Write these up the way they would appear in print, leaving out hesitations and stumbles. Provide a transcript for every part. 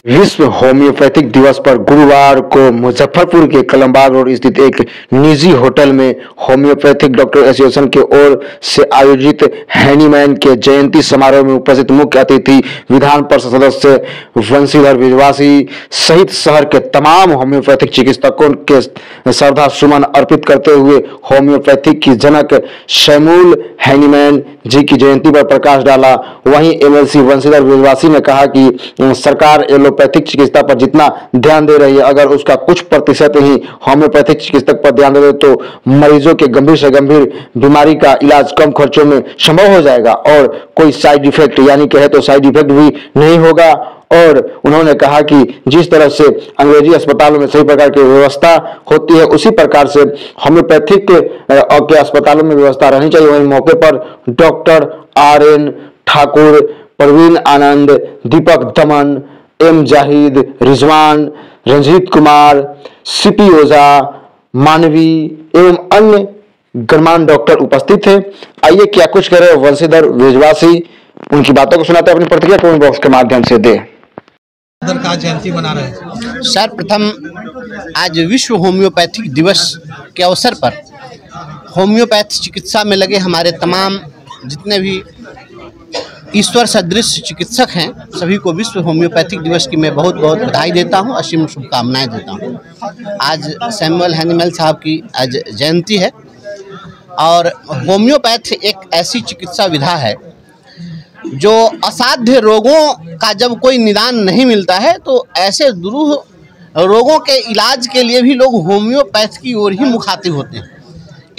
विश्व होम्योपैथिक दिवस पर गुरुवार को मुजफ्फरपुर के कलमबाग रोड स्थित एक निजी होटल में होम्योपैथिक डॉक्टर एसोसिएशन की ओर से आयोजित हैनीमैन के जयंती समारोह में उपस्थित मुख्य अतिथि विधान परिषद सदस्य वंशीधर विजवासी सहित शहर के तमाम होम्योपैथिक चिकित्सकों के श्रद्धा सुमन अर्पित करते हुए होम्योपैथिक की जनक शैमूल हैनीमैन जी की जयंती पर प्रकाश डाला। वहीं एमएलसी वंशीधर विजवासी ने कहा कि सरकार एलोपैथिक चिकित्सा पर जितना ध्यान दे रही है, अगर उसका कुछ प्रतिशत ही होम्योपैथिक चिकित्सक पर ध्यान दे तो मरीजों के गंभीर से गंभीर बीमारी का इलाज कम खर्चों में संभव हो जाएगा और कोई साइड इफेक्ट यानी कहे तो साइड इफेक्ट भी नहीं होगा। और उन्होंने कहा कि जिस तरह से अंग्रेजी अस्पतालों में सही प्रकार की व्यवस्था होती है, उसी प्रकार से होम्योपैथिक के अस्पतालों में व्यवस्था रहनी चाहिए। वहीं मौके पर डॉक्टर RN ठाकुर, प्रवीण आनंद, दीपक दमन, M जाहिद, रिजवान, रंजीत कुमार, CP ओझा, मानवी एवं अन्य गणमान्य डॉक्टर उपस्थित थे। आइए क्या कुछ कह रहे वंशीधर विजवासी, उनकी बातों को सुनाते अपनी प्रतिक्रिया कमेंट बॉक्स के माध्यम से दे। का जयंती मना रहे हैं सर, प्रथम आज विश्व होम्योपैथिक दिवस के अवसर पर होम्योपैथ चिकित्सा में लगे हमारे तमाम जितने भी ईश्वर सदृश चिकित्सक हैं, सभी को विश्व होम्योपैथिक दिवस की मैं बहुत बहुत बधाई देता हूं, असीम शुभकामनाएं देता हूं। आज सैमुअल हैनीमैन साहब की आज जयंती है और होम्योपैथ एक ऐसी चिकित्सा विधा है जो असाध्य रोगों का जब कोई निदान नहीं मिलता है तो ऐसे दुरूह रोगों के इलाज के लिए भी लोग होम्योपैथ की ओर ही मुखातिब होते हैं।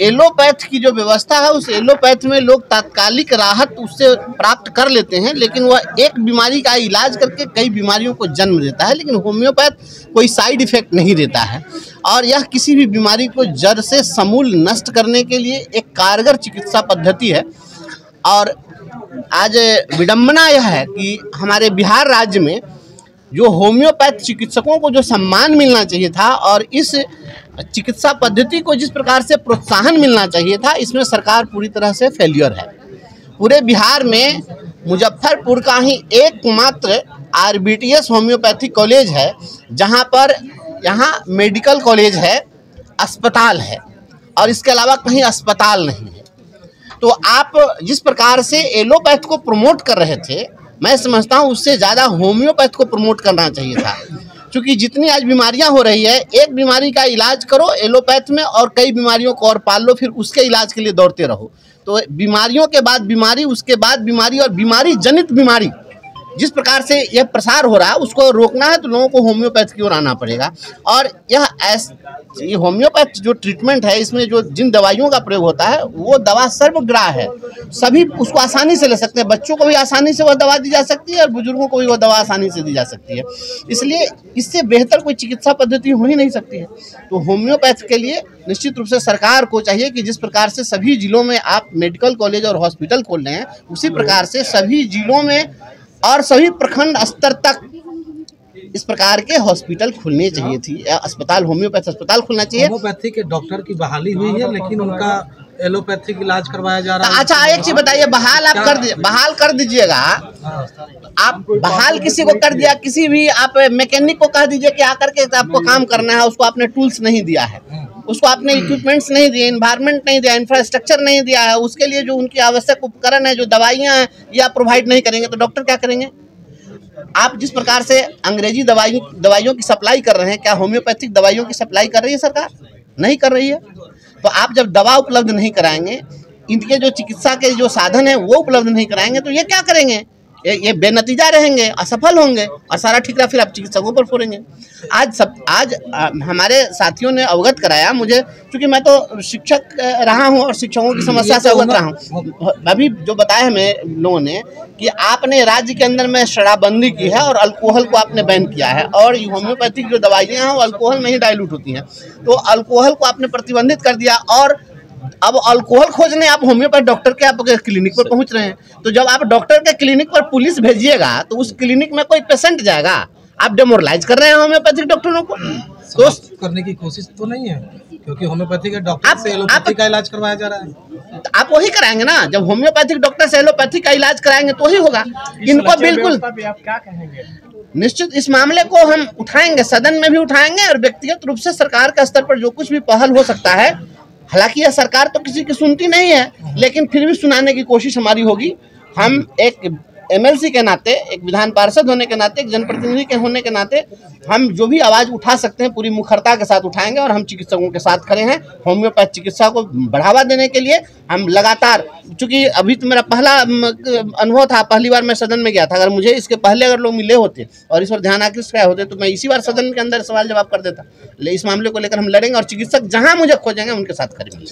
एलोपैथ की जो व्यवस्था है, उस एलोपैथ में लोग तात्कालिक राहत उससे प्राप्त कर लेते हैं, लेकिन वह एक बीमारी का इलाज करके कई बीमारियों को जन्म देता है। लेकिन होम्योपैथ कोई साइड इफेक्ट नहीं देता है और यह किसी भी बीमारी को जड़ से समूल नष्ट करने के लिए एक कारगर चिकित्सा पद्धति है। और आज विडंबना यह है कि हमारे बिहार राज्य में जो होम्योपैथ चिकित्सकों को जो सम्मान मिलना चाहिए था और इस चिकित्सा पद्धति को जिस प्रकार से प्रोत्साहन मिलना चाहिए था, इसमें सरकार पूरी तरह से फेलियर है। पूरे बिहार में मुजफ्फरपुर का ही एकमात्र RBTS होम्योपैथिक कॉलेज है, जहां पर यहाँ मेडिकल कॉलेज है, अस्पताल है और इसके अलावा कहीं अस्पताल नहीं है। तो आप जिस प्रकार से एलोपैथ को प्रमोट कर रहे थे, मैं समझता हूँ उससे ज़्यादा होम्योपैथ को प्रमोट करना चाहिए था। क्योंकि जितनी आज बीमारियां हो रही है, एक बीमारी का इलाज करो एलोपैथ में और कई बीमारियों को और पाल लो, फिर उसके इलाज के लिए दौड़ते रहो। तो बीमारियों के बाद बीमारी, उसके बाद बीमारी और बीमारी जनित बीमारी जिस प्रकार से यह प्रसार हो रहा है, उसको रोकना है तो लोगों को होम्योपैथ की ओर आना पड़ेगा। और ये होम्योपैथ जो ट्रीटमेंट है, इसमें जो जिन दवाइयों का प्रयोग होता है वो दवा सर्वग्राह है, सभी उसको आसानी से ले सकते हैं। बच्चों को भी आसानी से वह दवा दी जा सकती है और बुजुर्गों को भी वह दवा आसानी से दी जा सकती है। इसलिए इससे बेहतर कोई चिकित्सा पद्धति हो ही नहीं सकती है। तो होम्योपैथ के लिए निश्चित रूप से सरकार को चाहिए कि जिस प्रकार से सभी जिलों में आप मेडिकल कॉलेज और हॉस्पिटल खोल रहे हैं, उसी प्रकार से सभी जिलों में और सभी प्रखंड स्तर तक इस प्रकार के हॉस्पिटल खुलने चाहिए थी, अस्पताल, होम्योपैथ अस्पताल खुलना चाहिए। होम्योपैथी के डॉक्टर की बहाली हुई है, लेकिन उनका एलोपैथिक इलाज करवाया जा रहा है। अच्छा, एक चीज बताइए, बहाल कर दीजिएगा। आप बहाल किसी को कर दिया, किसी भी आप मैकेनिक को कह दीजिए कि आकर के आपको काम करना है, उसको आपने टूल्स नहीं दिया है, उसको आपने इक्विपमेंट्स नहीं दिए, एनवायरनमेंट नहीं दिया, इंफ्रास्ट्रक्चर नहीं दिया है, उसके लिए जो उनकी आवश्यक उपकरण है, जो दवाइयाँ हैं, ये आप प्रोवाइड नहीं करेंगे तो डॉक्टर क्या करेंगे? आप जिस प्रकार से अंग्रेजी दवाइयों की सप्लाई कर रहे हैं, क्या होम्योपैथिक दवाइयों की सप्लाई कर रही है सरकार? नहीं कर रही है। तो आप जब दवा उपलब्ध नहीं कराएंगे, इनके जो चिकित्सा के जो साधन है वो उपलब्ध नहीं कराएंगे, तो ये क्या करेंगे? ये बेनतीजा रहेंगे, असफल होंगे और सारा ठिकरा फिर आप चिकित्सकों पर फोड़ेंगे। आज हमारे साथियों ने अवगत कराया मुझे, क्योंकि मैं तो शिक्षक रहा हूं और शिक्षकों की समस्या से अवगत रहा हूं। अभी जो बताया हमें लोगों ने कि आपने राज्य के अंदर में शराबबंदी की है और अल्कोहल को आपने बैन किया है और होम्योपैथिक जो दवाइयाँ हैं वो अल्कोहल में ही डाइल्यूट होती हैं, तो अल्कोहल को आपने प्रतिबंधित कर दिया और अब अल्कोहल खोजने आप होम्योपैथ डॉक्टर के आप क्लिनिक पर पहुंच रहे हैं। तो जब आप डॉक्टर के क्लिनिक पर पुलिस भेजिएगा तो उस क्लिनिक में कोई पेशेंट जाएगा, आप डेमोरलाइज कर रहे हैं होम्योपैथिक डॉक्टरों को। तो करने की कोशिश तो नहीं है। क्योंकि होम्योपैथी के डॉक्टर से एलोपैथी का इलाज करवाया जा रहा है। तो आप वही कराएंगे ना, जब होम्योपैथिक डॉक्टर से एलोपैथी का इलाज कराएंगे तो ही होगा। इनको बिल्कुल आप क्या कहेंगे? निश्चित इस मामले को हम उठाएंगे, सदन में भी उठाएंगे और व्यक्तिगत रूप से सरकार के स्तर पर जो कुछ भी पहल हो सकता है, हालांकि यह सरकार तो किसी की सुनती नहीं है, लेकिन फिर भी सुनाने की कोशिश हमारी होगी। हम एक एमएलसी के नाते, एक विधान पार्षद होने के नाते, एक जनप्रतिनिधि के होने के नाते हम जो भी आवाज़ उठा सकते हैं पूरी मुखरता के साथ उठाएंगे और हम चिकित्सकों के साथ खड़े हैं। होम्योपैथ चिकित्सा को बढ़ावा देने के लिए हम लगातार, चूँकि अभी तो मेरा पहला अनुभव था, पहली बार मैं सदन में गया था, अगर मुझे इसके पहले अगर लोग मिले होते और इस पर ध्यान आकृष्ट किया होते तो मैं इसी बार सदन के अंदर सवाल जवाब कर देता। लेकिन इस मामले को लेकर हम लड़ेंगे और चिकित्सक जहाँ मुझे खोजेंगे उनके साथ खड़े होंगे।